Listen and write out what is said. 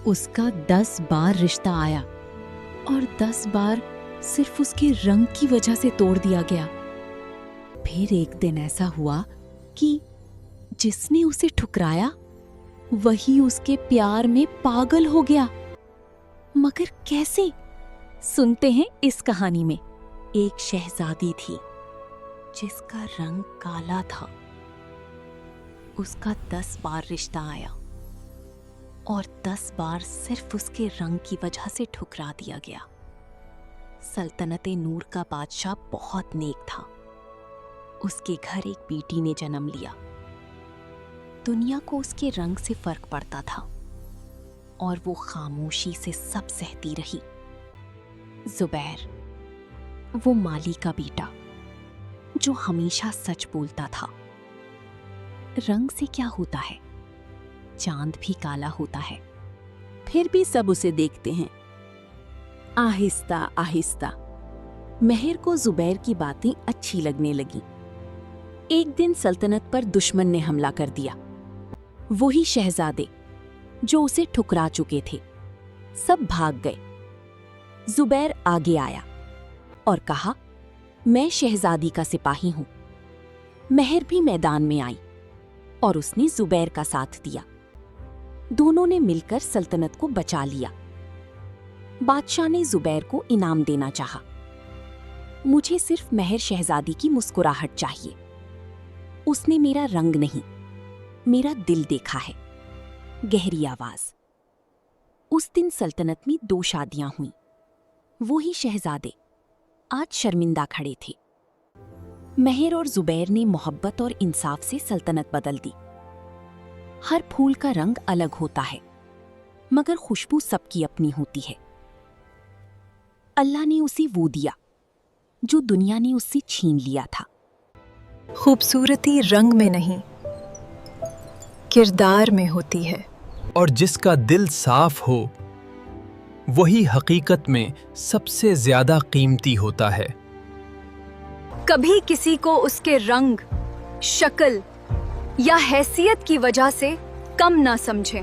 उसका 10 बार रिश्ता आया और 10 बार सिर्फ उसके रंग की वजह से तोड़ दिया गया। फिर एक दिन ऐसा हुआ कि जिसने उसे ठुकराया वही उसके प्यार में पागल हो गया। मगर कैसे? सुनते हैं इस कहानी में। एक शहजादी थी जिसका रंग काला था। उसका 10 बार रिश्ता आया और 10 बार सिर्फ उसके रंग की वजह से ठुकरा दिया गया। सल्तनत नूर का बादशाह बहुत नेक था। उसके घर एक बेटी ने जन्म लिया। दुनिया को उसके रंग से फर्क पड़ता था और वो खामोशी से सब सहती रही। जुबैर, वो माली का बेटा जो हमेशा सच बोलता था। रंग से क्या होता है? चांद भी काला होता है। फिर भी सब उसे देखते हैं। आहिस्ता आहिस्ता महर को जुबैर की बातें अच्छी लगने लगी। एक दिन सल्तनत पर दुश्मन ने हमला कर दिया। वही शहजादे जो उसे ठुकरा चुके थे, सब भाग गए। जुबैर आगे आया और कहा, मैं शहजादी का सिपाही हूं। महर भी मैदान में आई और उसने जुबैर का साथ दिया। दोनों ने मिलकर सल्तनत को बचा लिया। बादशाह ने जुबैर को इनाम देना चाहा। मुझे सिर्फ महर शहजादी की मुस्कुराहट चाहिए। उसने मेरा रंग नहीं, मेरा दिल देखा है। गहरी आवाज। उस दिन सल्तनत में 2 शादियां हुईं। वो ही शहजादे आज शर्मिंदा खड़े थे। महर और जुबैर ने मोहब्बत और इंसाफ से सल्तनत बदल दी। हर फूल का रंग अलग होता है, मगर खुशबू सबकी अपनी होती है। अल्लाह ने उसे वो दिया जो दुनिया ने उससे छीन लिया था। खूबसूरती रंग में नहीं, किरदार में होती है। और जिसका दिल साफ हो वही हकीकत में सबसे ज्यादा कीमती होता है। कभी किसी को उसके रंग, शक्ल या हैसियत की वजह से कम ना समझें।